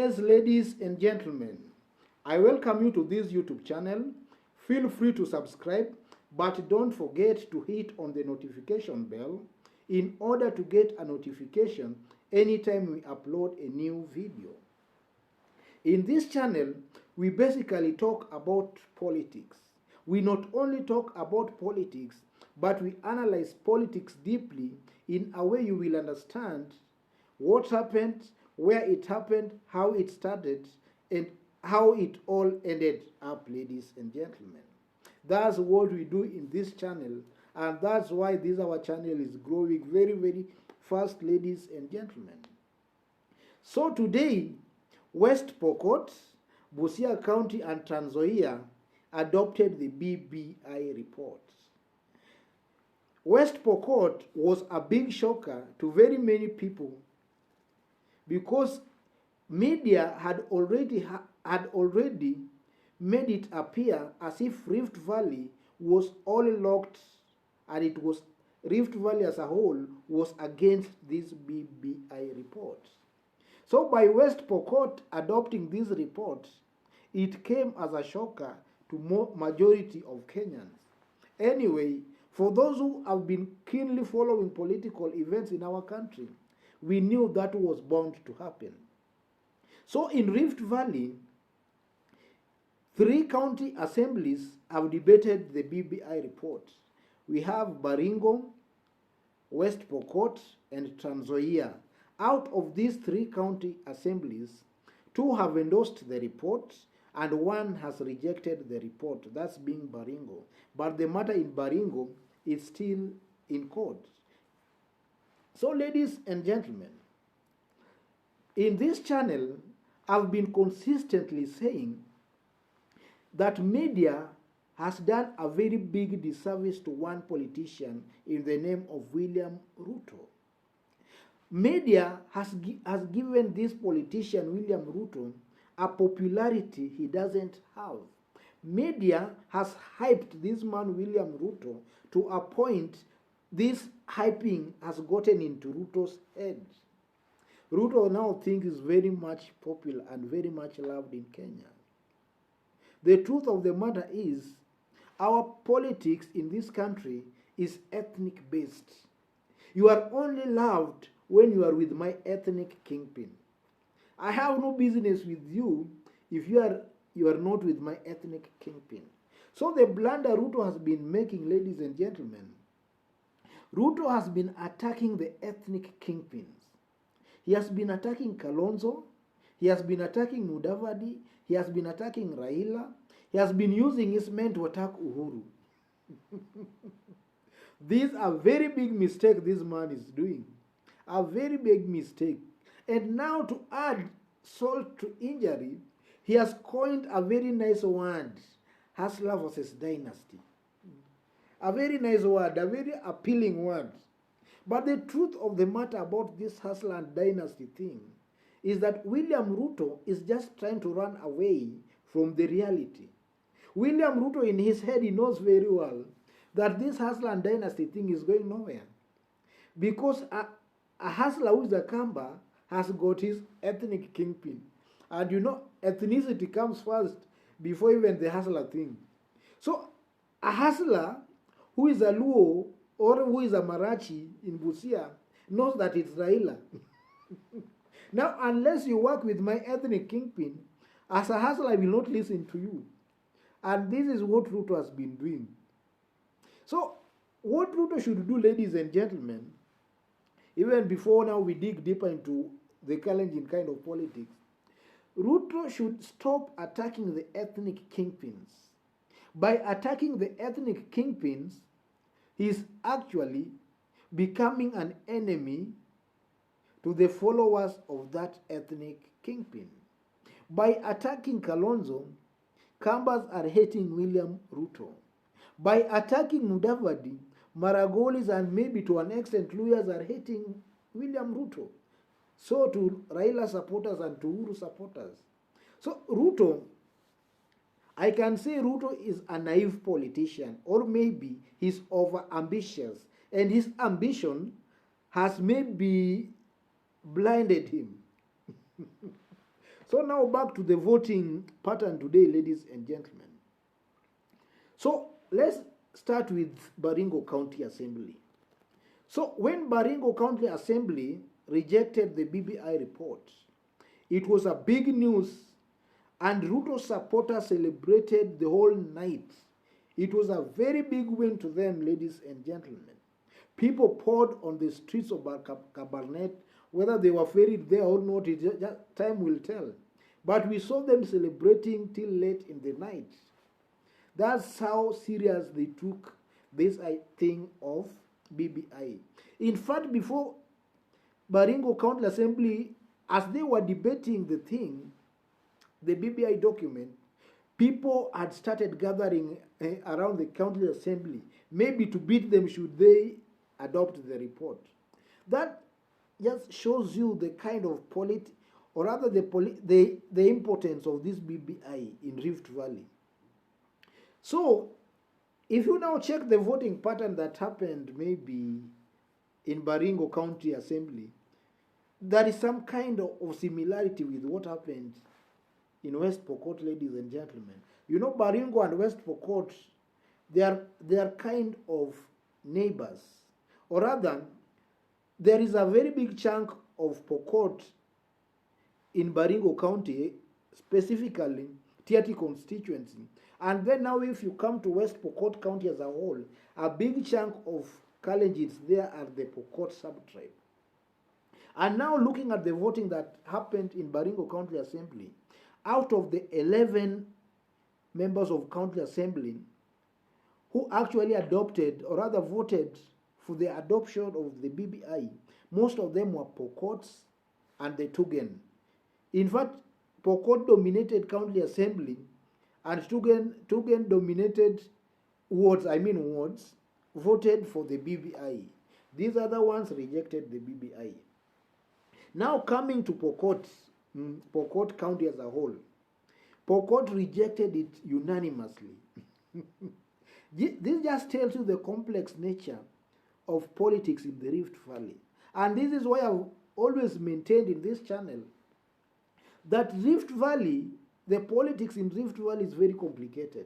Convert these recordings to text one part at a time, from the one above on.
Yes, ladies and gentlemen, I welcome you to this YouTube channel. Feel free to subscribe, but don't forget to hit on the notification bell in order to get a notification anytime we upload a new video. In this channel, we basically talk about politics. We not only talk about politics, but we analyze politics deeply in a way you will understand what happened, where it happened, how it started, and how it all ended up, ladies and gentlemen. That's what we do in this channel, and that's why this our channel is growing very, very fast, ladies and gentlemen. So today, West Pokot, Busia County, and Trans Nzoia adopted the BBI report. West Pokot was a big shocker to very many people because media had already made it appear as if Rift Valley was all locked, and it was Rift Valley as a whole was against this BBI report. So by West Pokot adopting this report, it came as a shocker to majority of Kenyans. Anyway, for those who have been keenly following political events in our country, we knew that was bound to happen. So in Rift Valley, 3 county assemblies have debated the BBI report. We have Baringo, West Pokot, and Trans Nzoia. Out of these 3 county assemblies, 2 have endorsed the report and 1 has rejected the report, that's being Baringo. But the matter in Baringo is still in court. So ladies and gentlemen, in this channel, I've been consistently saying that media has done a very big disservice to one politician in the name of William Ruto. Media has given this politician, William Ruto, a popularity he doesn't have. Media has hyped this man, William Ruto, to a point this hyping has gotten into Ruto's head. Ruto now thinks is very much popular and very much loved in Kenya. The truth of the matter is, our politics in this country is ethnic based. You are only loved when you are with my ethnic kingpin. I have no business with you if you are not with my ethnic kingpin. So the blunder Ruto has been making, ladies and gentlemen, Ruto has been attacking the ethnic kingpins. He has been attacking Kalonzo, he has been attacking Mudavadi, he has been attacking Raila, he has been using his men to attack Uhuru. This is a very big mistake this man is doing. A very big mistake. And now to add salt to injury, he has coined a very nice word, hustler versus dynasty. A very nice word, a very appealing word. But the truth of the matter about this hustler and dynasty thing is that William Ruto is just trying to run away from the reality. William Ruto in his head, he knows very well that this hustler and dynasty thing is going nowhere. Because a hustler who is a Kamba has got his ethnic kingpin. And you know, ethnicity comes first before even the hustler thing. So a hustler who is a Luo or who is a Marachi in Busia knows that it's Raila. Now, unless you work with my ethnic kingpin, as a hustler, I will not listen to you. And this is what Ruto has been doing. So, what Ruto should do, ladies and gentlemen, even before now we dig deeper into the challenging kind of politics, Ruto should stop attacking the ethnic kingpins. By attacking the ethnic kingpins, he is actually becoming an enemy to the followers of that ethnic kingpin. By attacking Kalonzo, Kambas are hating William Ruto. By attacking Mudavadi, Maragolis and maybe to an extent Luyas are hating William Ruto. So to Raila supporters and to Uhuru supporters. So Ruto, I can say Ruto is a naive politician, or maybe he's over-ambitious, and his ambition has maybe blinded him. So now back to the voting pattern today, ladies and gentlemen. So let's start with Baringo County Assembly. So when Baringo County Assembly rejected the BBI report, it was a big news, and Ruto supporters celebrated the whole night. It was a very big win to them, ladies and gentlemen. People poured on the streets of Kabarnet, whether they were ferried there or not, time will tell. But we saw them celebrating till late in the night. That's how serious they took this thing of BBI. In fact, before Baringo County Assembly, as they were debating the thing, the BBI document, people had started gathering around the county assembly, maybe to beat them should they adopt the report. That just shows you the kind of or rather the importance of this BBI in Rift Valley. So, if you now check the voting pattern that happened maybe in Baringo County Assembly, there is some kind of similarity with what happened in West Pokot, ladies and gentlemen. You know, Baringo and West Pokot, they are kind of neighbors. Or rather, there is a very big chunk of Pokot in Baringo County, specifically Tiati constituency. And then now if you come to West Pokot County as a whole, a big chunk of Kalenjins there are the Pokot subtribe. And now looking at the voting that happened in Baringo County Assembly, out of the 11 members of County Assembly who actually adopted or rather voted for the adoption of the BBI, most of them were Pokots and the Tugen. In fact, Pokot dominated County Assembly and Tugen dominated wards, voted for the BBI. These other ones rejected the BBI. Now coming to Pokot County as a whole, Pokot rejected it unanimously. This just tells you the complex nature of politics in the Rift Valley. And this is why I've always maintained in this channel that Rift Valley, the politics in Rift Valley is very complicated.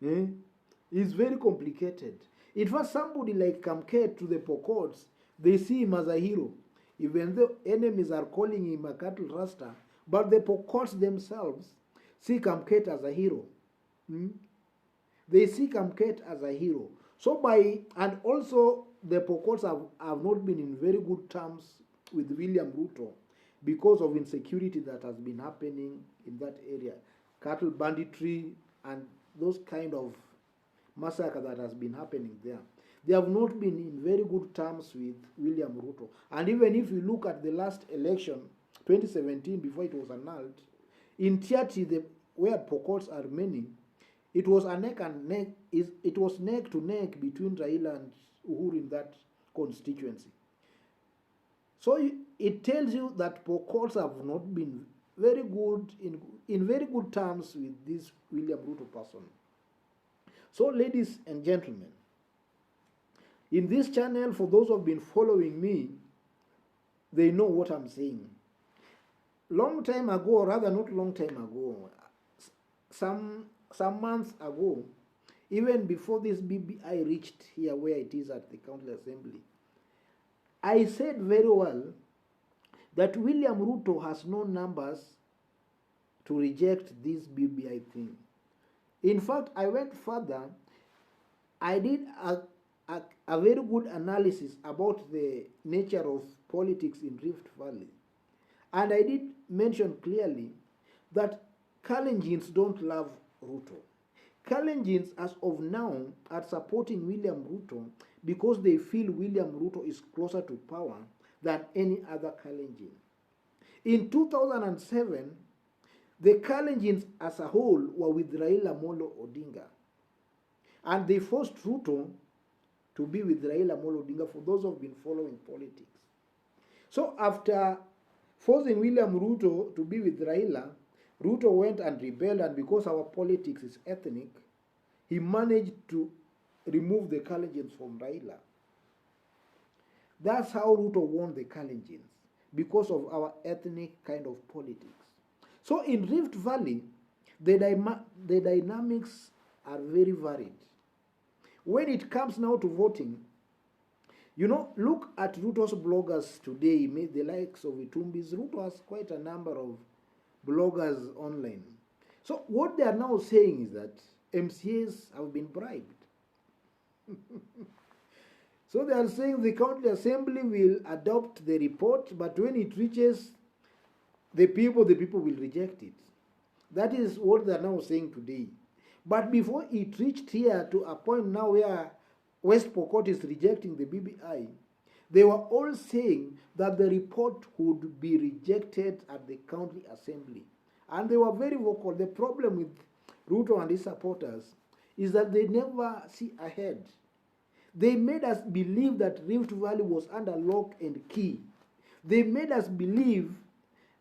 It's very complicated. In fact, somebody like Kamket to the Pokots, they see him as a hero. Even though enemies are calling him a cattle rasta, but the Pokots themselves see Kamket as a hero. They see Kamket as a hero. And also the Pokots have not been in very good terms with William Ruto because of insecurity that has been happening in that area. Cattle banditry and those kind of massacre that has been happening there. They have not been in very good terms with William Ruto. And even if you look at the last election, 2017, before it was annulled, in Tiati, where Pokots are many, it was a neck and neck. It was neck to neck between Raila and Uhuru in that constituency. So it tells you that Pokots have not been very good in very good terms with this William Ruto person. So, ladies and gentlemen, in this channel, for those who have been following me, they know what I'm saying. Long time ago, or rather not long time ago, some months ago, even before this BBI reached here where it is at the County Assembly, I said very well that William Ruto has no numbers to reject this BBI thing. In fact, I went further. I did a very good analysis about the nature of politics in Rift Valley. And I did mention clearly that Kalenjins don't love Ruto. Kalenjins, as of now, are supporting William Ruto because they feel William Ruto is closer to power than any other Kalenjin. In 2007, the Kalenjins as a whole were with Raila Molo Odinga. And they forced Ruto to be with Raila Molo Odinga, for those who have been following politics. So after forcing William Ruto to be with Raila, Ruto went and rebelled, and because our politics is ethnic, he managed to remove the Kalenjins from Raila. That's how Ruto won the Kalenjins, because of our ethnic kind of politics. So in Rift Valley, the dynamics are very varied. When it comes now to voting, look at Ruto's bloggers today, the likes of Itumbis. Ruto has quite a number of bloggers online. So what they are now saying is that MCAs have been bribed. So they are saying the county assembly will adopt the report, but when it reaches the people will reject it. That is what they are now saying today. But before it reached here to a point now where West Pokot is rejecting the BBI, they were all saying that the report would be rejected at the county assembly. And they were very vocal. The problem with Ruto and his supporters is that they never see ahead. They made us believe that Rift Valley was under lock and key. They made us believe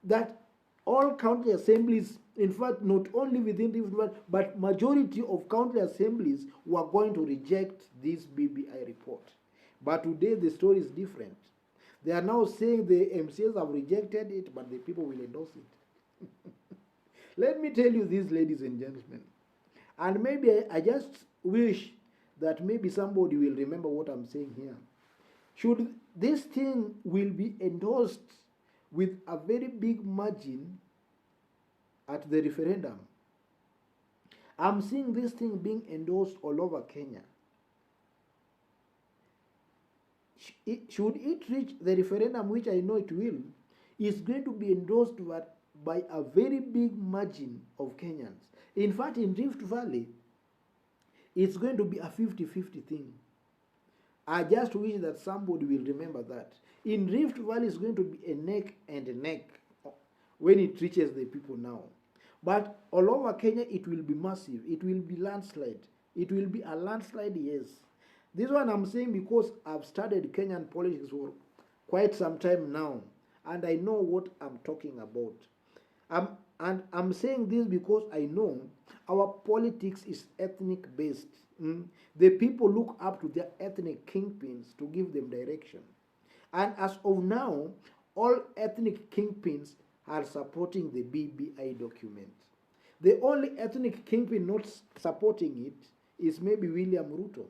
that all county assemblies, in fact, not only within Rift Valley, but majority of county assemblies were going to reject this BBI report. But today the story is different. They are now saying the MCAs have rejected it, but the people will endorse it. Let me tell you this, ladies and gentlemen, and maybe I just wish that maybe somebody will remember what I'm saying here. Should this thing will be endorsed with a very big margin at the referendum, I'm seeing this thing being endorsed all over Kenya. Should it reach the referendum, which I know it will, is going to be endorsed by a very big margin of Kenyans. In fact, in Rift Valley, it's going to be a 50-50 thing. I just wish that somebody will remember that. In Rift Valley, it's going to be a neck and a neck when it reaches the people now. But all over Kenya, it will be massive. It will be landslide. It will be a landslide, yes. This one I'm saying because I've studied Kenyan politics for quite some time now, and I know what I'm talking about. I'm saying this because I know our politics is ethnic based. The people look up to their ethnic kingpins to give them direction. And as of now, all ethnic kingpins are supporting the BBI document. The only ethnic kingpin not supporting it is maybe William Ruto.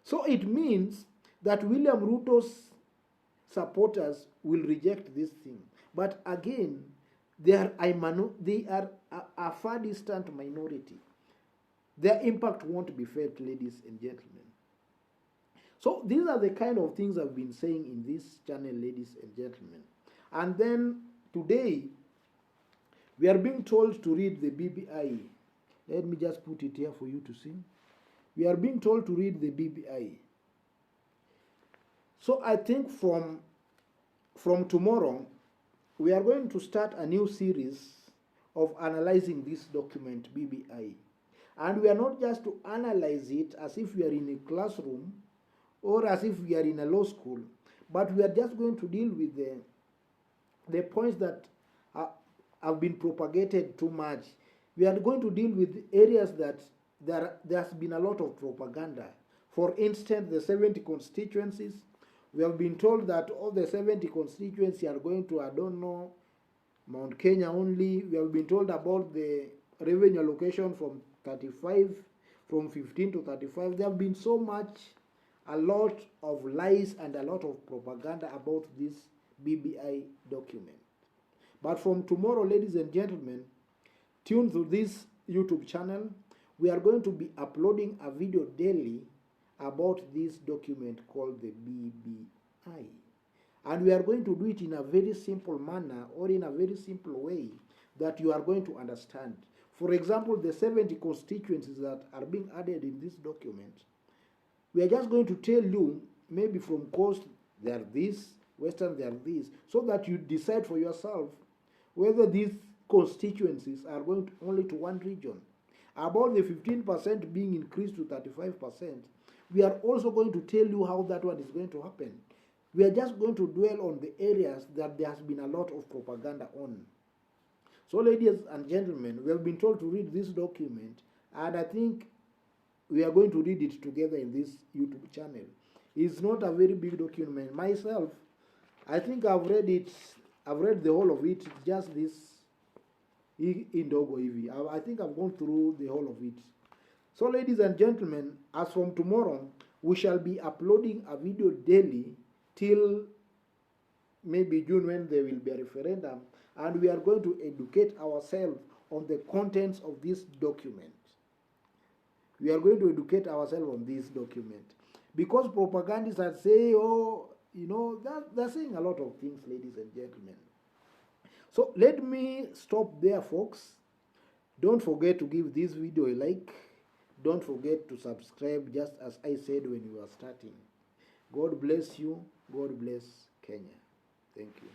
So it means that William Ruto's supporters will reject this thing. But again, they are a far distant minority. Their impact won't be felt, ladies and gentlemen. So these are the kind of things I've been saying in this channel, ladies and gentlemen. And then today, we are being told to read the BBI. Let me just put it here for you to see. We are being told to read the BBI. So I think from tomorrow, we are going to start a new series of analyzing this document, BBI. And we are not just to analyze it as if we are in a classroom or as if we are in a law school, but we are just going to deal with the points that have been propagated too much. We are going to deal with areas that there has been a lot of propaganda. For instance, the 70 constituencies. We have been told that all the 70 constituencies are going to, I don't know, Mount Kenya only. We have been told about the revenue allocation from 15 to 35. There have been a lot of lies and a lot of propaganda about this BBI document. But from tomorrow, ladies and gentlemen, tune to this YouTube channel. We are going to be uploading a video daily about this document called the BBI. And we are going to do it in a very simple manner or in a very simple way that you are going to understand. For example, the 70 constituencies that are being added in this document, we are just going to tell you, maybe from coast, they are this, western, they are this, so that you decide for yourself whether these constituencies are going only to one region. About the 15% being increased to 35%, we are also going to tell you how that one is going to happen. We are just going to dwell on the areas that there has been a lot of propaganda on. So, ladies and gentlemen, we have been told to read this document, and I think we are going to read it together in this YouTube channel. It's not a very big document. Myself, I think I've read it I've read the whole of it. It's just this Indogo hivi. I think I've gone through the whole of it. So, ladies and gentlemen, as from tomorrow, we shall be uploading a video daily till maybe June, when there will be a referendum, and we are going to educate ourselves on the contents of this document. We are going to educate ourselves on this document. Because propagandists are saying, oh, you know, they're saying a lot of things, ladies and gentlemen. So let me stop there, folks. Don't forget to give this video a like. Don't forget to subscribe, just as I said when we were starting. God bless you. God bless Kenya. Thank you.